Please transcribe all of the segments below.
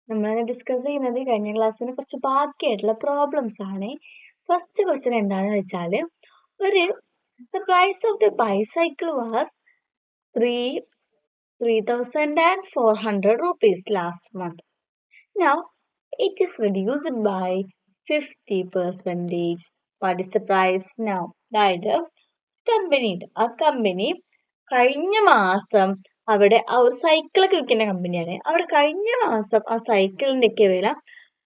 നമ്മൾ ഡിസ്കസ് ചെയ്യുന്നത് കഴിഞ്ഞ ക്ലാസ്സിന് കുറച്ച് ബാക്കിയായിട്ടുള്ള പ്രോബ്ലംസ് ആണ്. ഫസ്റ്റ് ക്വസ്റ്റ്യൻ എന്താണെന്ന് വെച്ചാൽ the price of the bicycle was 3,400 rupees last month. Now it is reduced by 50%. What is the price now? അതായത് കമ്പനി കഴിഞ്ഞ മാസം അവിടെ ആ ഒരു സൈക്കിളൊക്കെ വിൽക്കുന്ന കമ്പനിയാണ്. അവിടെ കഴിഞ്ഞ മാസം ആ സൈക്കിളിന്റെ ഒക്കെ വില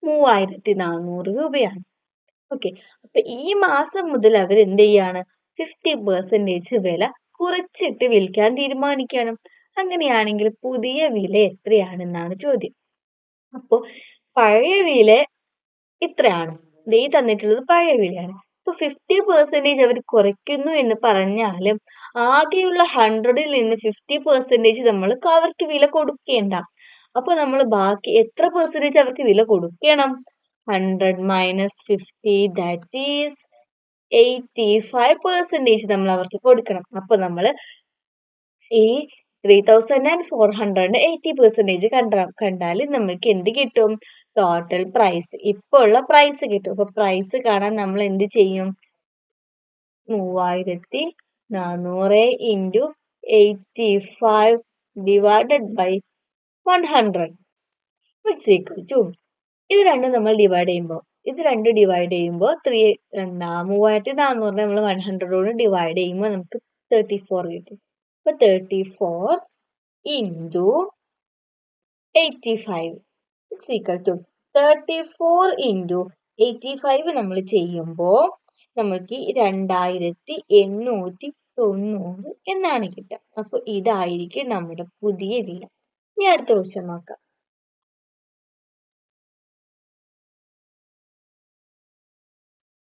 3,400 രൂപയാണ്. ഓക്കെ, അപ്പൊ ഈ മാസം മുതൽ അവർ എന്ത് ചെയ്യാണ്? 50% വില കുറച്ചിട്ട് വിൽക്കാൻ തീരുമാനിക്കണം. അങ്ങനെയാണെങ്കിൽ പുതിയ വില എത്രയാണെന്നാണ് ചോദ്യം. അപ്പൊ പഴയ വില ഇത്രയാണ്. ഈ തന്നിട്ടുള്ളത് പഴയ വിലയാണ്. ഇപ്പൊ 50% അവർ കുറയ്ക്കുന്നു എന്ന് പറഞ്ഞാലും ആകെയുള്ള 100ൽ നിന്ന് 50% നമ്മൾ അവർക്ക് വില കൊടുക്കേണ്ട. അപ്പൊ നമ്മൾ ബാക്കി എത്ര പെർസെന്റേജ് അവർക്ക് വില കൊടുക്കണം? 100 minus 50, that is 85% നമ്മൾ അവർക്ക് കൊടുക്കണം. അപ്പൊ നമ്മൾ ഈ 3,400 80% കണ്ടാൽ നമുക്ക് എന്ത് കിട്ടും? ടോട്ടൽ പ്രൈസ്, ഇപ്പൊ ഉള്ള പ്രൈസ് കിട്ടും. അപ്പൊ പ്രൈസ് കാണാൻ നമ്മൾ എന്ത് ചെയ്യും? 3,400 into 85 divided by 100 which is equal to, ഇത് രണ്ടും നമ്മൾ ഡിവൈഡ് ചെയ്യുമ്പോൾ 3,400 നമ്മൾ 100 ഡിവൈഡ് ചെയ്യുമ്പോൾ നമുക്ക് 34 കിട്ടും. അപ്പൊ 34 into 85 is equal to 34 into 85 നമ്മൾ ചെയ്യുമ്പോൾ നമുക്ക് 2,890 എന്നാണ് കിട്ടുക. അപ്പൊ ഇതായിരിക്കും നമ്മുടെ പുതിയ വില. ഇനി അടുത്ത ക്വസ്റ്റ്യൻ നോക്കാം.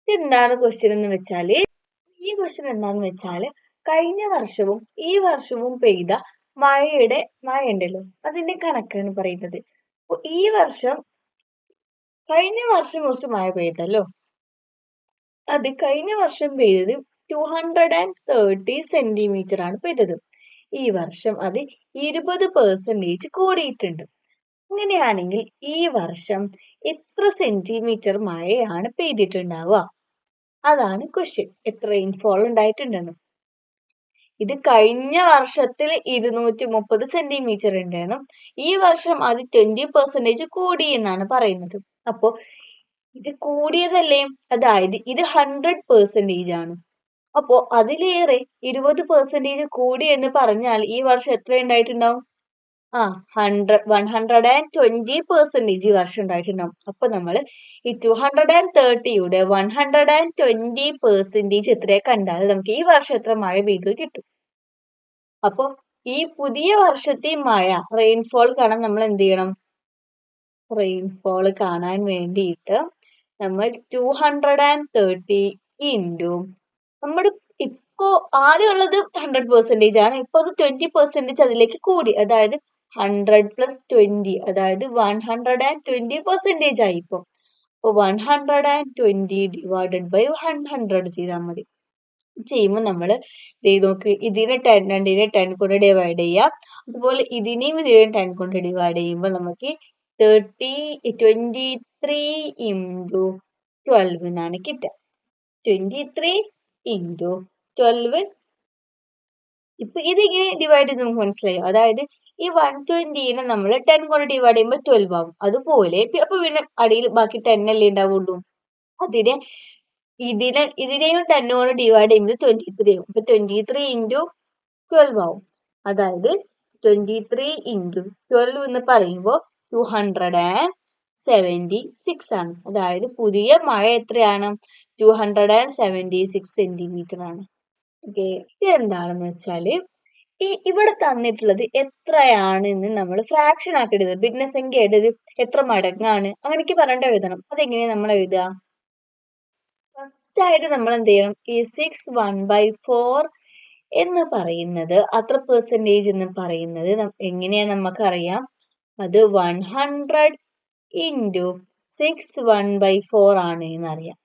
എന്താണ് ക്വസ്റ്റ്യൻ എന്ന് വെച്ചാല്, ഈ ക്വസ്റ്റ്യൻ എന്താണെന്ന് വെച്ചാല് കഴിഞ്ഞ വർഷവും ഈ വർഷവും പെയ്ത മഴ ഉണ്ടല്ലോ, അതിന്റെ കണക്കാണ് പറയുന്നത്. അപ്പൊ കഴിഞ്ഞ വർഷം കുറച്ച് മഴ പെയ്തല്ലോ, അത് കഴിഞ്ഞ വർഷം പെയ്തത് 230 സെന്റിമീറ്റർ ആണ് പെയ്തത്. ഈ വർഷം അത് 20% കൂടിയിട്ടുണ്ട്. അങ്ങനെയാണെങ്കിൽ ഈ വർഷം എത്ര സെന്റിമീറ്റർ മഴയാണ് പെയ്തിട്ടുണ്ടാവുക? അതാണ് ക്വസ്റ്റ്യൻ. എത്ര റെയിൻഫോൾ ഉണ്ടായിട്ടുണ്ടെന്ന്. ഇത് കഴിഞ്ഞ വർഷത്തിൽ 230 സെന്റിമീറ്റർ ഉണ്ടായിരുന്നു. ഈ വർഷം അത് 20% കൂടി എന്നാണ് പറയുന്നത്. അപ്പോ ഇത് കൂടിയതല്ലേ, അതായത് ഇത് 100% ആണ്. അപ്പോ അതിലേറെ 20% കൂടി എന്ന് പറഞ്ഞാൽ ഈ വർഷം എത്ര ഉണ്ടായിട്ടുണ്ടാവും? 120% ഈ വർഷം ഉണ്ടായിട്ടുണ്ടാവും. അപ്പൊ നമ്മൾ ഈ 230യുടെ 120% എത്രയെ കണ്ടാൽ നമുക്ക് ഈ വർഷം എത്ര മഴ പെയ്തു കിട്ടും. അപ്പൊ ഈ പുതിയ വർഷത്തെ മഴ റെയിൻഫോൾ കാണാൻ നമ്മൾ എന്ത് ചെയ്യണം? റെയിൻഫോൾ കാണാൻ വേണ്ടിയിട്ട് നമ്മൾ 230 into നമ്മുടെ ഇപ്പോ ആദ്യം ഉള്ളത് 100% ആണ്. ഇപ്പൊ അത് 20% അതിലേക്ക് കൂടി, അതായത് 100 plus 20, അതായത് 120% ആയി ഇപ്പൊ. അപ്പൊ 120 divided by 100 ചെയ്താൽ മതി. ചെയ്യുമ്പോൾ നമ്മള് നോക്ക്, ഇതിനെ 10 കൊണ്ട് ഡിവൈഡ് ചെയ്യാം. അതുപോലെ ഇതിനെയും 10 കൊണ്ട് ഡിവൈഡ് ചെയ്യുമ്പോൾ നമുക്ക് 23 into 12 എന്നാണ് കിട്ടുക. 23 into 12. ഇപ്പൊ ഇതിങ്ങനെ ഡിവൈഡ് ചെയ്ത് നമുക്ക് മനസ്സിലായോ? അതായത് ഈ 120നെ നമ്മൾ 10 കൊണ്ട് ഡിവൈഡ് ചെയ്യുമ്പോൾ 12 ആവും. അതുപോലെ അപ്പൊ പിന്നെ അടിയിൽ ബാക്കി 10 അല്ലേ ഉണ്ടാവുള്ളൂ. ഇതിനെയും 10 കൊണ്ട് ഡിവൈഡ് ചെയ്യുമ്പോൾ 23 ആവും. അപ്പൊ 23 into 12 ആവും. അതായത് 23 into 12 എന്ന് പറയുമ്പോൾ 276 ആണ്. അതായത് പുതിയ മഴ എത്രയാണ്? 276 സെന്റിമീറ്റർ ആണ്. ഓക്കെ, ഇതെന്താണെന്ന് വെച്ചാല് ഇവിടെ തന്നിട്ടുള്ളത് എത്രയാണെന്ന് നമ്മൾ ഫ്രാക്ഷൻ ആക്കി എഴുതുക. ഭിന്നസംഖ്യ എത്ര മടങ്ങാണ് അങ്ങനെയൊക്കെ പറഞ്ഞിട്ട് എഴുതണം. അതെങ്ങനെയാ നമ്മൾ എഴുതുക? ഫസ്റ്റ് ആയിട്ട് നമ്മൾ എന്ത് ചെയ്യണം? ഈ 6/1/4 എന്ന് പറയുന്നത് അത്ര പെർസെന്റേജ് എന്ന് പറയുന്നത് എങ്ങനെയാ നമുക്കറിയാം? അത് 100 into 6/1/4 ആണ് എന്നറിയാം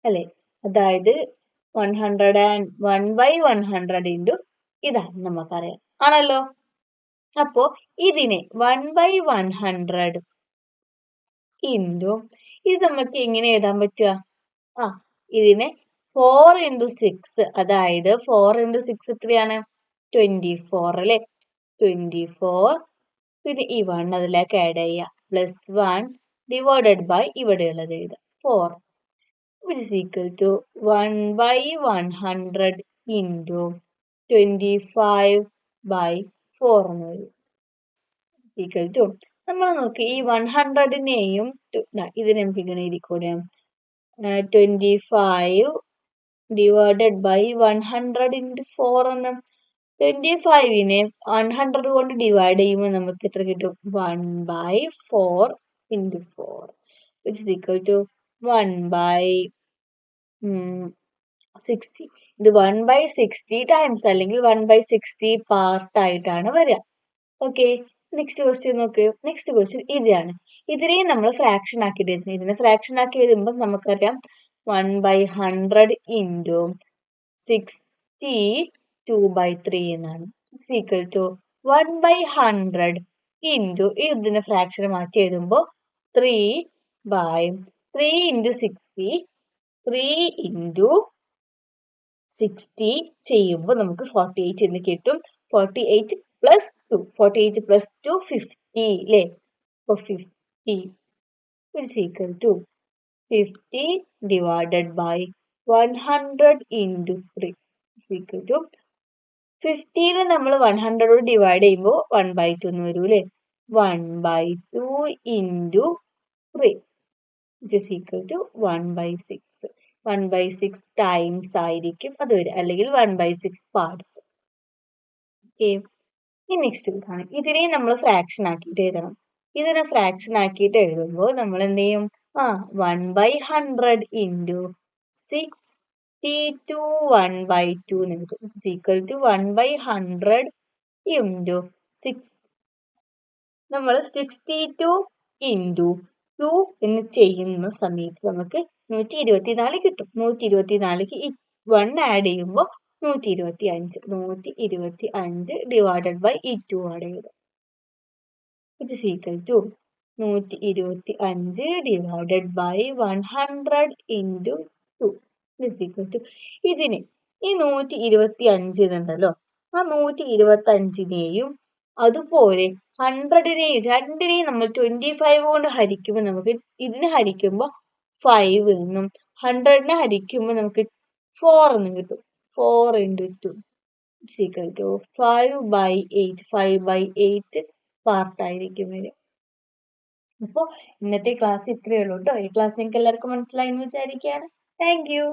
അല്ലെ? അതായത് 101/100 into ഇതാണ് നമുക്കറിയാം, ആണല്ലോ. അപ്പോ ഇതിനെ 1/100 ഇൻറ്റു ഇത് നമുക്ക് എങ്ങനെ എഴുതാൻ പറ്റുക? ഇതിനെ 4 ഇൻറ്റു 6, അതായത് 4 ഇൻറ്റു 6 എത്രയാണ്? 24 അല്ലേ? 24 പിന്നെ ഈ 1 അതിലേക്ക് ആഡ് ചെയ്യുക, പ്ലസ് 1 ഡിവൈഡഡ് ബൈ ഇവിടെയുള്ളത് എഴുതുക 4, which is equal to 1 by 100 into 25 by 4 എന്ന് വരും. ഈക്വൽ ടു നമ്മൾ നോക്കി ഈ 100നെയും ഇതിനെ നമുക്ക് ഇങ്ങനെ എഴുതിക്കൂടെ? 25 ഡിവൈഡഡ് ബൈ 100 ഇൻറ്റു 4 എന്ന്. 25നെ 100 കൊണ്ട് ഡിവൈഡ് ചെയ്യുമ്പോൾ നമുക്ക് എത്ര കിട്ടും? 1 by 4 into 4, which is equal to 1 by 60. ഇത് 1 by 60 ടൈംസ് അല്ലെങ്കിൽ 1 by 60 പാർട്ട് ആയിട്ടാണ് വരിക. ഓക്കെ, നെക്സ്റ്റ് ക്വസ്റ്റ്യൻ നോക്ക്. നെക്സ്റ്റ് ക്വസ്റ്റ്യൻ ഇതാണ്. ഇതിനെയും നമ്മൾ ഫ്രാക്ഷൻ ആക്കിയിട്ട് എഴുതുന്നത്. ഇതിനെ ഫ്രാക്ഷൻ ആക്കി എഴുതുമ്പോൾ നമുക്കറിയാം 1 by 100 ഇൻറ്റു 62 by 3 എന്നാണ്. ഈക്വൽ ടു 1 by 100 ഇൻറ്റു ഇതിനെ ഫ്രാക്ഷൻ മാറ്റി എഴുതുമ്പോൾ 3 by 3 ഇൻറ്റു 60, 3 ഇൻറ്റു 60 ചെയ്യുമ്പോൾ നമുക്ക് 48 എന്ന് കിട്ടും. 48 പ്ലസ് 2, 48 പ്ലസ് 2 50 അല്ലേ? അപ്പോൾ 50 is equal to 50 divided by 100 into 3 is equal to 50നെ നമ്മൾ 100 ഡിവൈഡ് ചെയ്യുമ്പോൾ 1/2 എന്ന് വരും അല്ലേ? 1/2 into 3 which is equal to 1/6. 1/6 times ആയിരിക്കും അത് വരിക, അല്ലെങ്കിൽ 1/6 പാർട്സ്. ഓക്കെ, ഈ നെക്സ്റ്റ് ഇതാണ്. ഇതിനെ നമ്മൾ ഫ്രാക്ഷൻ ആക്കിയിട്ട് എഴുതണം. ഇതിനെ ഫ്രാക്ഷൻ ആക്കിയിട്ട് എഴുതുമ്പോൾ നമ്മൾ എന്ത് ചെയ്യും? 1 by 100 ഇൻറ്റു 62 1/2 എന്ന് എഴുതും. It is equal to 1 by 100 into 6. നമ്മൾ 62 ഇൻറ്റു 2 എന്ന് ചെയ്യുന്ന സമയത്ത് നമുക്ക് 124 കിട്ടും. 124ക്ക് ഈ 1 ആഡ് ചെയ്യുമ്പോൾ 125. 125 ഡിവൈഡഡ് ബൈ ഈ 2 ആഡ് ചെയ്തു. It is equal to 125 divided by 100 into 2 is equal to ഇതിന് ഈ 125 എന്നുണ്ടല്ലോ, ആ 125നെയും അതുപോലെ 100നെയും രണ്ടിനെയും നമ്മൾ 25 കൊണ്ട് ഹരിക്കുമ്പോൾ നമുക്ക് ഇതിനെ ഹരിക്കുമ്പോൾ 5 എന്നും 100നെ ഹരിക്കുമ്പോൾ നമുക്ക് 4 എന്നും കിട്ടും. 4 ഇൻറ്റു 2 ഇസ് ഈക്വൽ ടു 5/8. 5/8 പാർട്ടായിരിക്കും വരിക. അപ്പോൾ ഇന്നത്തെ ക്ലാസ് ഇത്രയേ ഉള്ളൂ കേട്ടോ. ഈ ക്ലാസ് നിങ്ങൾക്ക് എല്ലാവർക്കും മനസ്സിലായി എന്ന് വിചാരിക്കുകയാണ്. Thank you.